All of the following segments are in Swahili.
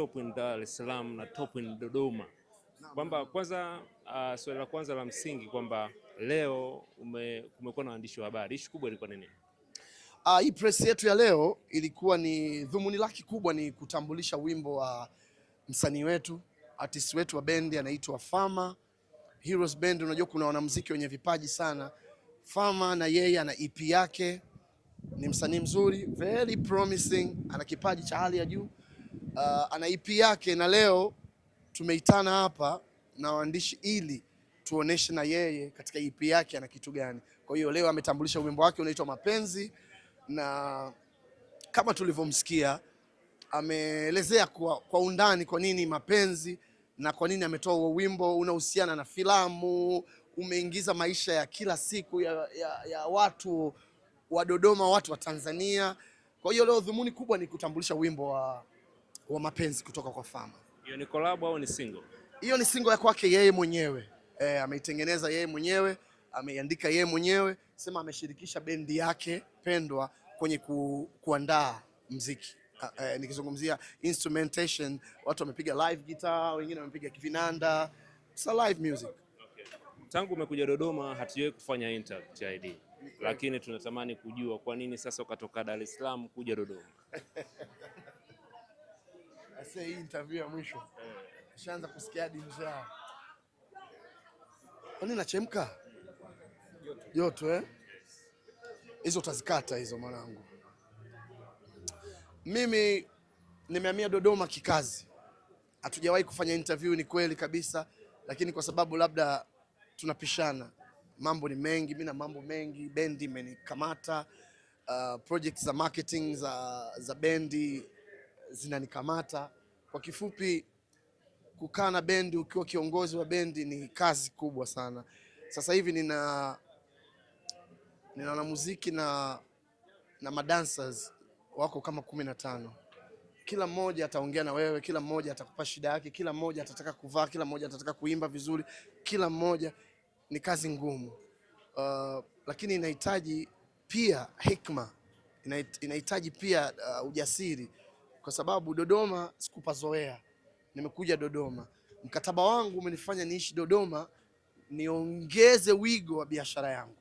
Top in Dar es Salaam na top in Dodoma, kwamba kwanza swali la kwanza la msingi kwamba leo kumekuwa na waandishi wa habari, issue kubwa ilikuwa nini? Hii press yetu ya leo ilikuwa ni dhumuni lake kubwa ni kutambulisha wimbo wa msanii wetu, artist wetu wa bendi anaitwa Fama Heroes Band. Unajua kuna wanamuziki wenye vipaji sana. Fama na yeye ana EP yake, ni msanii mzuri, very promising, ana kipaji cha hali ya juu. Ana EP yake na leo tumeitana hapa na waandishi ili tuoneshe na yeye katika EP yake ana kitu gani. Kwa hiyo leo ametambulisha wimbo wake unaitwa Mapenzi, na kama tulivyomsikia ameelezea kwa undani kwa nini mapenzi na kwa nini ametoa huo wimbo. Unahusiana na filamu, umeingiza maisha ya kila siku ya watu wa Dodoma, watu wa Tanzania. Kwa hiyo leo dhumuni kubwa ni kutambulisha wimbo wa Mapenzi kutoka kwa Fama. Hiyo ni collab au ni single? Hiyo ni single ya kwake yeye mwenyewe. Ameitengeneza yeye mwenyewe, ameiandika yeye mwenyewe, sema ameshirikisha bendi yake pendwa kwenye kuandaa muziki. Nikizungumzia instrumentation, watu wamepiga live guitar, wengine wamepiga kivinanda. It's a live music. Okay. Tangu umekuja Dodoma hatujawahi kufanya interview TID. Lakini tunatamani kujua kwa nini sasa ukatoka Dar es Salaam kuja Dodoma. Asa hii interview ya mwisho. Nishaanza kusikia hadi njaa. Kwani nachemka? Joto hizo utazikata hizo mwanangu. Mimi nimehamia Dodoma kikazi. Hatujawahi kufanya interview, ni kweli kabisa, lakini kwa sababu labda tunapishana. Mambo ni mengi, mimi na mambo mengi, bendi imenikamata, projects za marketing za bendi zinanikamata. Kwa kifupi, kukaa na bendi ukiwa kiongozi wa bendi ni kazi kubwa sana. Sasa hivi nina muziki na madancers wako kama 15. Kila mmoja ataongea na wewe, kila mmoja atakupa shida yake, kila mmoja atataka kuvaa, kila mmoja atataka kuimba vizuri, kila mmoja. Ni kazi ngumu, lakini inahitaji pia hekima, inahitaji pia ujasiri, kwa sababu Dodoma sikupazoea. Nimekuja Dodoma, mkataba wangu umenifanya niishi Dodoma, niongeze wigo wa biashara yangu.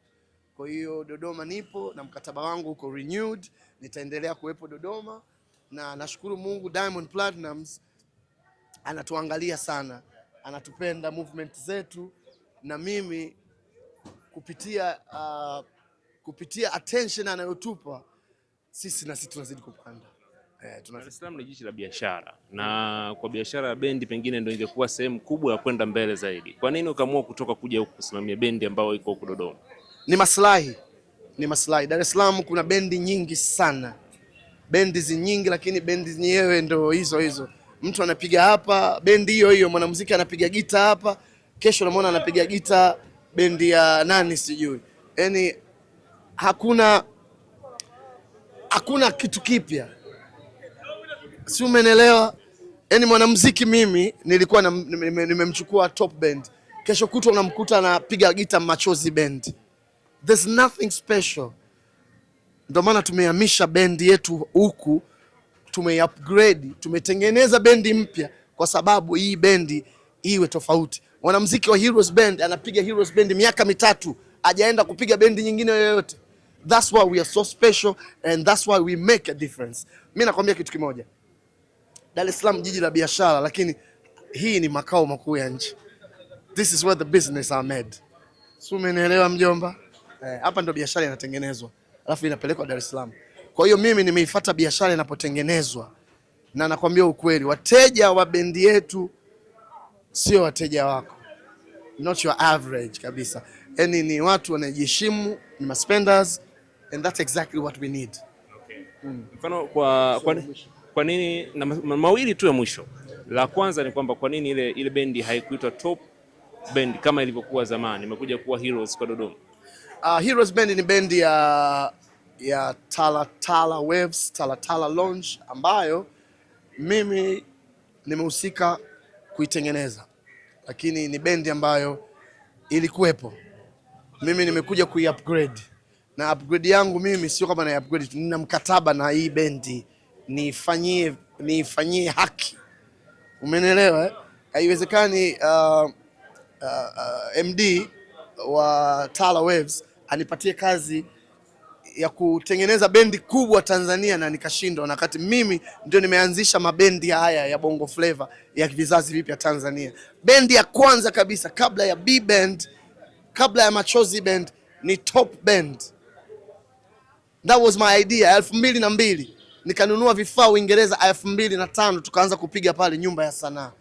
Kwa hiyo Dodoma nipo na mkataba wangu uko renewed, nitaendelea kuwepo Dodoma, na nashukuru Mungu Diamond Platnumz anatuangalia sana, anatupenda movement zetu, na mimi kupitia attention anayotupa sisi, na sisi tunazidi kupanda. Dar es Salaam ni jiji la biashara, na kwa biashara ya bendi pengine ndio ingekuwa sehemu kubwa ya kwenda mbele zaidi. Kwa nini ukaamua kutoka kuja huku kusimamia bendi ambayo iko huko Dodoma? Ni maslahi. Dar es Salaam kuna bendi nyingi sana, bendi nyingi, lakini bendi zenyewe ndio hizo. Mtu anapiga hapa bendi hiyo, mwanamuziki anapiga gita hapa, kesho unamwona anapiga gita bendi ya nani sijui. Yaani hakuna kitu kipya, si umeelewa? Yaani mwanamuziki mimi nilikuwa nimemchukua Top Band, kesho kutwa unamkuta anapiga gita Machozi Band. There's nothing special. Ndio maana tumehamisha bendi yetu huku, tumeupgrade, tumetengeneza bendi mpya kwa sababu hii bendi iwe tofauti. Mwanamuziki wa Heroes Band anapiga Heroes Band miaka 3, hajaenda kupiga bendi nyingine yoyote. That's why we are so special and that's why we make a difference. Mimi nakwambia kitu kimoja. Dar es Salaam jiji la biashara, lakini hii ni makao makuu ya nchi. This is where the business are made. So umenielewa mjomba? Hapa ndio biashara inatengenezwa, alafu inapelekwa Dar es Salaam. Kwa hiyo mimi nimeifuata biashara inapotengenezwa, na nakwambia ukweli, wateja wa bendi yetu sio wateja wako, not your average kabisa. Yaani ni watu wanajiheshimu, ni spenders, and that's exactly what we need. Okay. Mfano kwa nini, na mawili tu ya mwisho. La kwanza ni kwamba kwa nini ile bendi haikuitwa Top Band kama ilivyokuwa zamani, imekuja kuwa Heroes kwa Dodoma? Heroes Band ni bendi ya Tala Waves, Tala Lounge, ambayo mimi nimehusika kuitengeneza, lakini ni bendi ambayo ilikuwepo. Mimi nimekuja kuiupgrade, na upgrade yangu mimi sio kama na upgrade, nina mkataba na hii bendi, nifanyie haki Umenielewa eh? Haiwezekani MD wa Tala Waves anipatie kazi ya kutengeneza bendi kubwa Tanzania na nikashindwa, na wakati mimi ndio nimeanzisha mabendi haya ya Bongo Flava ya vizazi vipya Tanzania. Bendi ya kwanza kabisa kabla ya B Band, kabla ya Machozi Band ni Top Band. That was my idea. 2002 nikanunua vifaa Uingereza, 2005 tukaanza kupiga pale Nyumba ya Sanaa.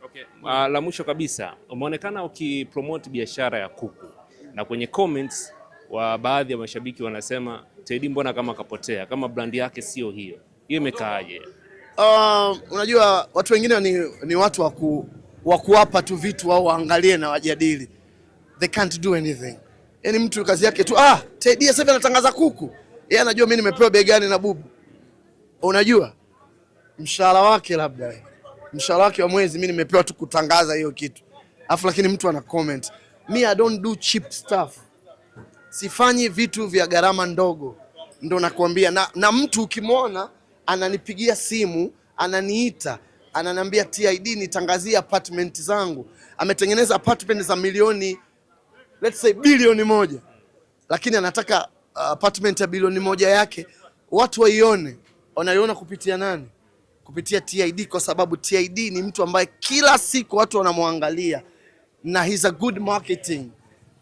Okay. La mwisho kabisa, umeonekana ukipromote biashara ya kuku na kwenye comments wa baadhi ya mashabiki wanasema Teddy mbona kama kapotea, kama brand yake sio hiyo. Hiyo imekaaje? Unajua watu wengine ni watu wa kuwapa tu vitu au waangalie na wajadili. They can't do anything. Yaani mtu kazi yake tu Teddy sasa hivi anatangaza kuku. Yeye anajua mimi nimepewa begani na bubu. Unajua? Mshahara wake labda. Mshahara wake wa mwezi mimi nimepewa tu kutangaza hiyo kitu. Alafu lakini mtu ana comment. Me I don't do cheap stuff. Sifanyi vitu vya gharama ndogo. Ndio nakwambia na mtu ukimwona ananipigia simu, ananiita, ananiambia TID nitangazie apartment zangu. Ametengeneza apartment za milioni, let's say bilioni 1. Lakini anataka apartment ya bilioni 1 yake watu waione. Wanaiona kupitia nani? Kupitia TID, kwa sababu TID ni mtu ambaye kila siku watu wanamwangalia na he's a good marketing.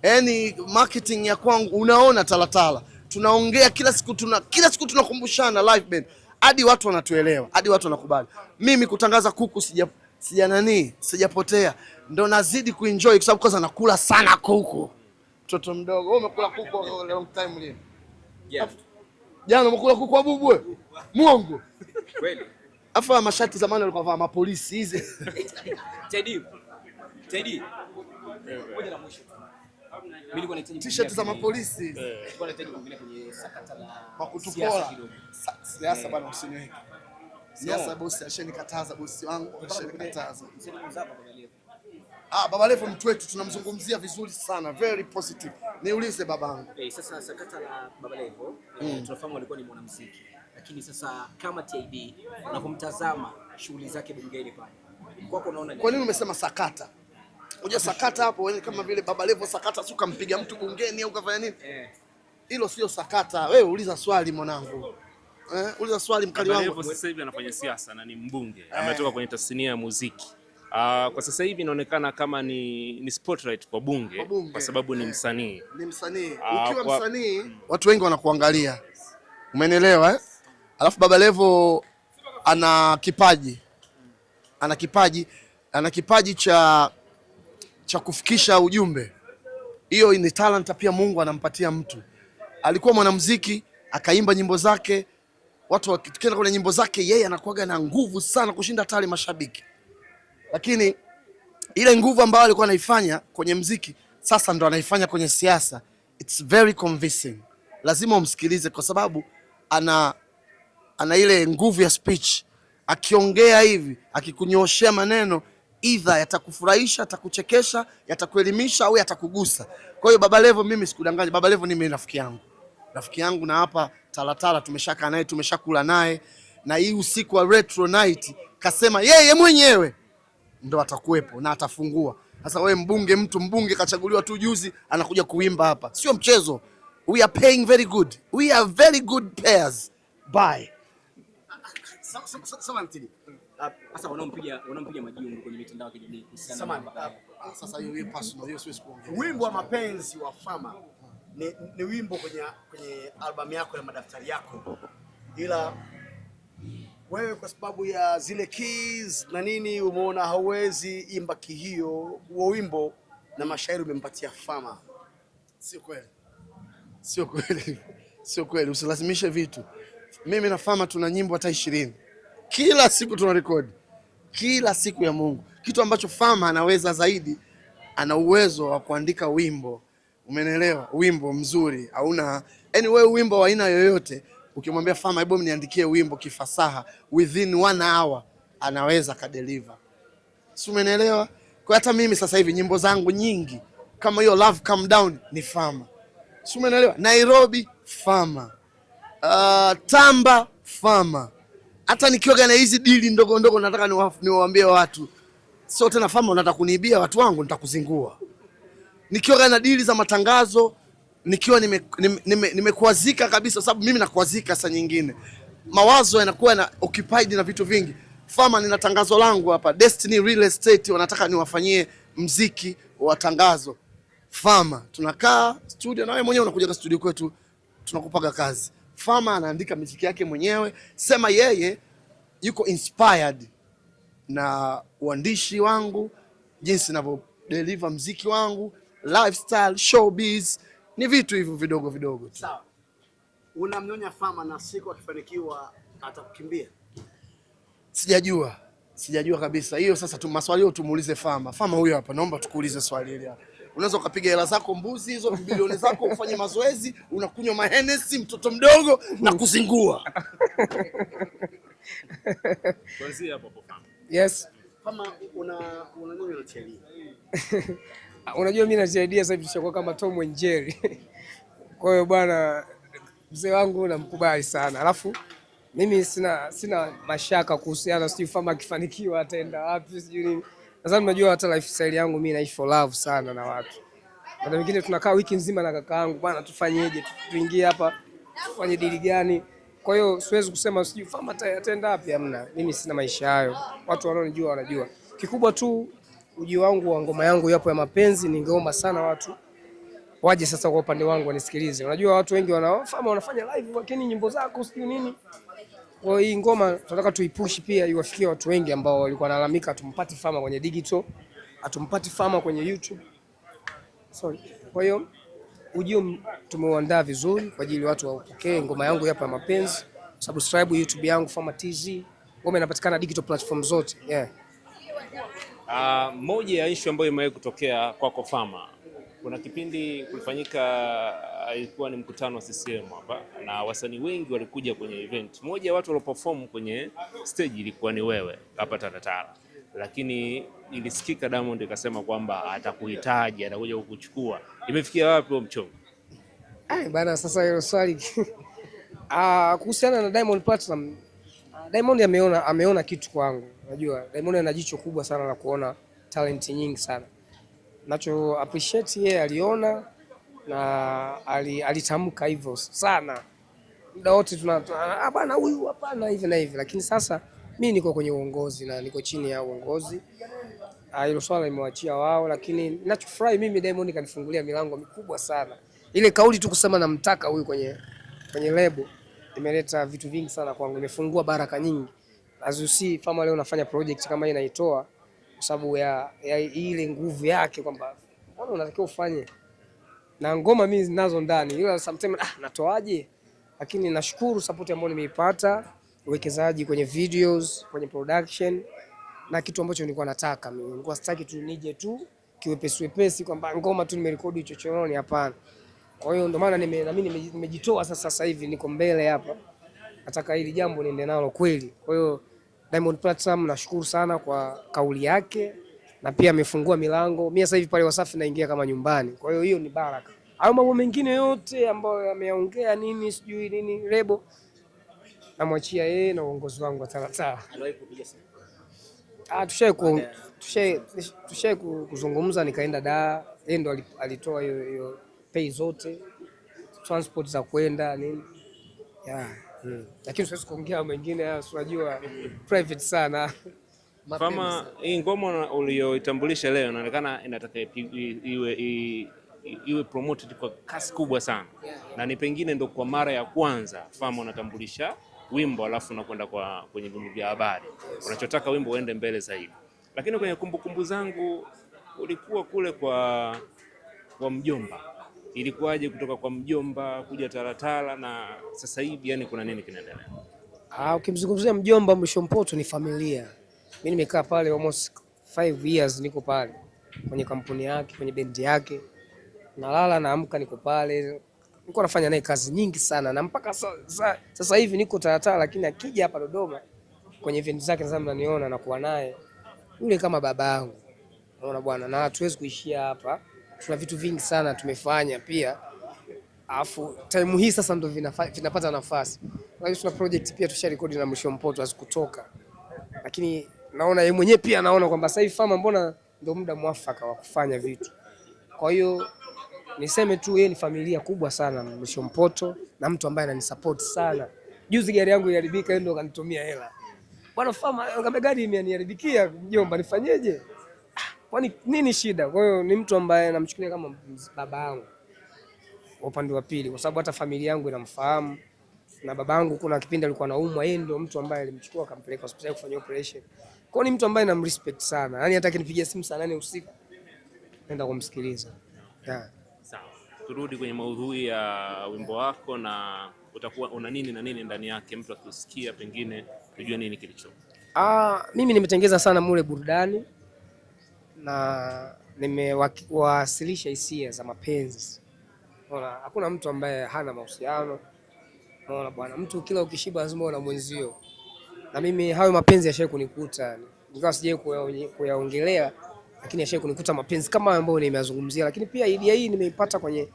Yaani marketing ya kwangu unaona Talatala. Tunaongea kila siku tunakumbushana live band. Hadi watu wanatuelewa, hadi watu wanakubali. Mimi kutangaza kuku sijapotea. Ndio nazidi kuenjoy kwa sababu kwanza nakula sana kuku. Mtoto mdogo, wewe umekula kuku long time lini? Yeah. Jana umekula kuku wa bubu wewe? Muongo. Kweli. Afa mashati zamani walikuwa vaa mapolisi hizi. Teddy. Ngoja na mwisho. Mimi nilikuwa nahitaji t-shirt za mapolisi. Nilikuwa nahitaji kuongelea kwenye sakata la kutukola. Siasa bana usiniweke. Siasa bosi ashenikataza, bosi wangu ashenikataza. Baba Levo mtu wetu tunamzungumzia vizuri sana, very positive. Niulize babangu. Sasa sakata la Baba Levo tunafahamu alikuwa ni mwanamuziki. Lakini sasa kama TID unapomtazama shughuli zake bungeni pale. Kwako unaona nini? Kwa nini umesema sakata? Unajua sakata hapo wewe kama vile Baba Levo sakata si ukampiga mtu bungeni au kafanya nini? Hilo sio sakata. Wewe uliza swali mwanangu. Uliza swali mkali wangu. Baba Levo sasa hivi anafanya siasa na ni mbunge. Ametoka kwenye tasnia ya muziki. Kwa sasa hivi inaonekana kama ni spotlight kwa bunge kwa sababu ni msanii. Ni msanii. Ukiwa msanii watu wengi wanakuangalia. Umenielewa eh? Alafu Baba Levo ana kipaji cha kufikisha ujumbe. Hiyo ni talent pia Mungu anampatia mtu. Alikuwa mwanamuziki, akaimba nyimbo zake, watu wakienda kwenye nyimbo zake yeye anakuwaga na nguvu sana kushinda hata mashabiki. Lakini ile nguvu ambayo alikuwa anaifanya kwenye muziki sasa ndo anaifanya kwenye siasa. It's very convincing. Lazima umsikilize kwa sababu ana ile nguvu ya speech. Akiongea hivi, akikunyoshea maneno, either yatakufurahisha, yatakuchekesha, yatakuelimisha au yatakugusa. Kwa hiyo Baba Levo mimi sikudanganya. Baba Levo ni mimi rafiki yangu na hapa Talatala tumeshakaa naye, tumeshakula naye, na hii usiku wa retro night kasema yeye mwenyewe ndo atakuwepo na atafungua. Sasa wewe mbunge kachaguliwa tu juzi anakuja kuimba hapa. Sio mchezo. We are paying very good. We are very good payers. Bye. Sasa wanaompiga majungu kwenye mitandao ya kijamii kuhusiana na sasa hiyo personal, hiyo siwezi kuongea. Wimbo wa mapenzi wa Fama ni wimbo kwenye albamu yako ya madaftari yako, ila wewe kwa sababu ya zile keys na nini umeona hauwezi imba hiyo huo wimbo na mashairi umempatia Fama. Sio kweli, usilazimishe vitu. Mimi na Fama tuna nyimbo hata 20. Kila siku tuna record. Kila siku ya Mungu. Kitu ambacho Fama anaweza zaidi, ana uwezo wa kuandika wimbo. Umenielewa? Wimbo mzuri. Hauna anyway wimbo wa aina yoyote ukimwambia Fama hebu niandikie wimbo kifasaha within 1 hour anaweza kadeliver. Si umenielewa? Kwa hata mimi sasa hivi nyimbo zangu nyingi kama hiyo Love Calm Down ni Fama. Si umenielewa? Nairobi Fama. Tamba Fama. hata nikiwa na hizi dili ndogo ndogo nataka niwaambie watu, sio tena Fama unataka kuniibia watu wangu, nitakuzingua. Nikiwa na dili za matangazo, nikiwa nimekuazika kabisa, sababu mimi nakuazika saa nyingine. Mawazo yanakuwa na occupied na vitu vingi. Fama, nina tangazo langu hapa, Destiny Real Estate wanataka niwafanyie mziki wa tangazo. Fama, tunakaa studio na wewe mwenyewe unakuja kwa studio kwetu, tunakupaga kazi. Fama anaandika muziki yake mwenyewe, sema yeye yuko inspired na uandishi wangu, jinsi ninavyo deliver muziki wangu, lifestyle, showbiz, ni vitu hivyo vidogo vidogo tu. Sawa. Unamnyonya Fama na siku akifanikiwa atakukimbia? Sijajua kabisa. Hiyo sasa maswali hayo tumuulize Fama. Fama huyo hapa, naomba tukuulize swali hili hapa. Unaweza ukapiga hela zako mbuzi hizo bilioni zako ufanye mazoezi, unakunywa mahenesi mtoto mdogo na kuzingua. Kuanzia hapo Fama. Yes. Fama, una nini unachania? Unajua mimi nasaidia sasa hivi tushakuwa kama Tom and Jerry. Kwa hiyo bwana, mzee wangu namkubali sana. Alafu mimi sina mashaka kuhusiana sijui Fama akifanikiwa ataenda wapi sijui nini. Nadhani unajua hata lifestyle yangu mimi naishi for love sana na watu. Na wengine tunakaa wiki nzima na kaka yangu, bwana tufanyeje? Tuingie hapa tufanye dili gani? Kwa hiyo siwezi kusema sijui Fama ataenda wapi, hamna. Mimi sina maisha hayo. Watu wanaonijua wanajua. Kikubwa tu ujio wangu wa ngoma yangu yapo ya mapenzi, ningeomba sana watu waje sasa kwa upande wangu wanisikilize. Unajua watu wengi Fama wanafanya live lakini nyimbo zako sijui nini. Kwa hii ngoma tunataka tuipush pia iwafikie watu wengi ambao walikuwa wanalalamika tumpati Fama kwenye digital, atumpati Fama kwenye YouTube. Sorry. Kwa hiyo ujio tumeuandaa vizuri kwa ajili watu waupokee ngoma yangu hapa ya mapenzi. Subscribe YouTube yangu Fama TZ. Ngoma inapatikana digital platform zote. Yeah. Moja ya issue ambayo imewahi kutokea kwako Fama, kuna kipindi kulifanyika, ilikuwa ni mkutano wa CCM hapa na wasanii wengi walikuja kwenye event. Moja ya watu walioperform kwenye stage ilikuwa ni wewe hapa Taratara, lakini ilisikika Diamond ikasema kwamba atakuhitaji, atakuja kukuchukua. Imefikia wapi huo mchongo? Bana, sasa hilo swali kuhusiana na Diamond Platinum, Diamond ameona kitu kwangu. Unajua Diamond ana jicho kubwa sana la kuona talent nyingi sana. Nacho appreciate yeye aliona na alitamka hivyo sana. Muda wote bana huyu hapana hivi na hivi, lakini sasa mimi niko kwenye uongozi na niko chini ya uongozi. Hilo swala limewaachia wao, lakini ninachofurahi mimi Diamond kanifungulia milango mikubwa sana. Ile kauli tu kusema namtaka huyu kwenye label imeleta vitu vingi sana kwangu, imefungua baraka nyingi. As you see Fama leo nafanya project kama hii naitoa kwa sababu ya ile nguvu yake kwamba mbona unatakiwa ufanye na ngoma mimi zinazo ndani, ila sometimes natoaje, lakini nashukuru support ambayo nimeipata, uwekezaji kwenye videos, kwenye production na kitu ambacho nilikuwa nataka mimi. Nilikuwa sitaki tu nije tu kiwepesi kwamba ngoma tu nimerekodi chochoroni, hapana. Kwa hiyo ndio maana mimi nimejitoa sasa hivi niko mbele hapa. Nataka hili jambo niende nalo kweli. Kwa hiyo Diamond Platinum nashukuru sana kwa kauli yake na pia amefungua milango. Mimi sasa hivi pale Wasafi naingia kama nyumbani. Kwa hiyo hiyo ni baraka. Au mambo mengine yote ambayo ameongea nini sijui nini lebo namwachia yeye na uongozi wangu wa Taratara. Aliwahi kupiga simu? Tushai kuzungumza, nikaenda Dar, yeye ndo alitoa hiyo pay zote, transport za kwenda nini. Lakini siwezi kuongea mengine, unajua private sana. Fama, hii ngoma uliyoitambulisha leo inaonekana inataka iwe promoted kwa kasi kubwa sana. Na ni pengine ndo kwa mara ya kwanza Fama unatambulisha wimbo alafu unakwenda kwenye vyombo vya habari. Unachotaka wimbo uende mbele zaidi. Lakini kwenye kumbukumbu zangu ulikuwa kule kwa mjomba. Ilikuwaje kutoka kwa mjomba kuja Taratara na sasa hivi yani kuna nini kinaendelea? Ukimzungumzia mjomba Mrisho Mpoto ni familia. Mimi nimekaa pale almost 5 years, niko pale kwenye kampuni yake, kwenye bendi yake. Nalala naamka niko pale. Niko nafanya naye kazi nyingi sana na mpaka sasa hivi niko Taratara, lakini akija hapa Dodoma kwenye event zake sasa mnaniona na kuwa naye. Yule kama baba yangu. Unaona bwana, na hatuwezi kuishia hapa. Tuna vitu vingi sana tumefanya pia. Alafu time hii sasa ndo vinapata nafasi. Kwa hiyo tuna project pia tusharekodi na Mrisho Mpoto hazikutoka. Lakini naona yeye mwenyewe pia anaona kwamba sasa hivi Fama mbona ndo muda mwafaka wa kufanya vitu. Kwa hiyo niseme tu yeye ni familia kubwa sana Mrisho Mpoto na mtu ambaye ananisupport sana. Juzi gari yangu iliharibika, yeye ndo kanitumia hela. Bwana Fama, ngame gari imeniharibikia mjomba, nifanyeje? Kwani nini shida? Kwa hiyo ni mtu ambaye namchukulia kama baba yangu upande wa pili, kwa sababu hata familia yangu inamfahamu, na babangu kuna kipindi alikuwa anaumwa, yeye ndio mtu ambaye alimchukua akampeleka hospitali kufanya operation. Kwa hiyo ni mtu ambaye namrespect sana, yaani hata akinipigia simu saa 8 usiku naenda kumsikiliza. Yeah. Sawa, turudi kwenye maudhui ya wimbo wako, na utakuwa una nini na nini ndani yake, mtu akisikia pengine tujue nini kilicho. Mimi nimetengeza sana mule burudani na nimewasilisha hisia za mapenzi. Unaona, hakuna mtu ambaye hana mahusiano. Unaona bwana, mtu kila ukishiba lazima una mwenzio. Na mimi hayo mapenzi yashaye kunikuta. Ingawa sijawahi kuyaongelea, lakini yashaye kunikuta mapenzi kama ambayo nimeyazungumzia. Lakini pia idea hii nimeipata kwenye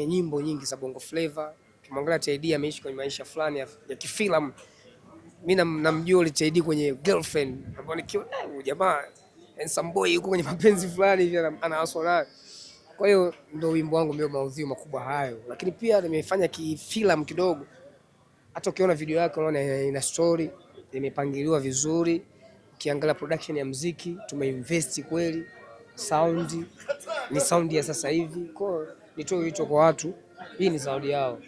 nyimbo nyingi za Bongo Flava. Kimwangalia TID ameishi kwenye maisha fulani ya kifilamu. Mimi namjua TID kwenye Girlfriend. Ambapo nikiona jamaa handsome boy yuko kwenye mapenzi fulani hivi anawaswa nayo. Kwa hiyo ndio wimbo wangu mimi maudhui makubwa hayo. Lakini pia nimefanya kifilamu kidogo. Hata ukiona video yake unaona ina story, imepangiliwa vizuri. Ukiangalia production ya muziki, tumeinvest kweli. Sound ni sound ya sasa hivi. Kwa hiyo nitoe wito kwa watu, hii ni sound yao.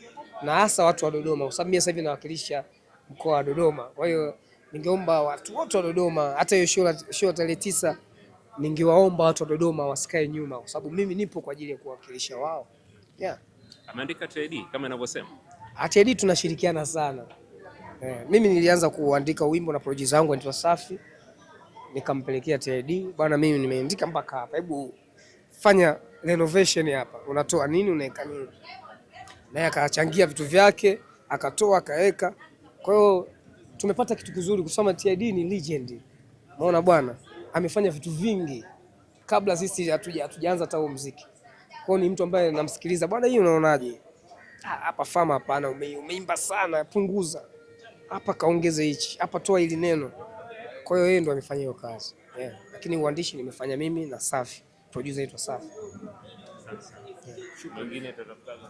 Na hasa watu wa Dodoma, kwa sababu mimi sasa hivi nawakilisha mkoa wa Dodoma. Kwa hiyo ningeomba watu wote wa Dodoma, hata hiyo show tarehe 9, ningewaomba watu wa Dodoma wasikae nyuma, kwa sababu mimi nipo kwa ajili ya kuwakilisha wao. Yeah. Ameandika TID kama inavyosema. TID tunashirikiana sana. Mimi nilianza kuandika wimbo na producer wangu anaitwa Safi. Nikampelekea TID, bwana mimi nimeandika mpaka hapa. Hebu fanya renovation hapa. Unatoa nini unaweka nini? Naye akachangia vitu vyake, akatoa akaweka. Kwa hiyo tumepata kitu kizuri kusema TID ni legend. Umeona bwana? Amefanya vitu vingi kabla sisi hatujaanza hata muziki. Kwa hiyo ni mtu ambaye namsikiliza, bwana hii unaonaje? Hapa Fama hapana, umeimba sana, punguza. Hapa kaongeze hichi, hapa toa hili neno. Kwa hiyo yeye ndo amefanya hiyo kazi. Yeah. Lakini uandishi nimefanya mimi na Safi. Producer yetu Safi. Mwingine tutafutaga.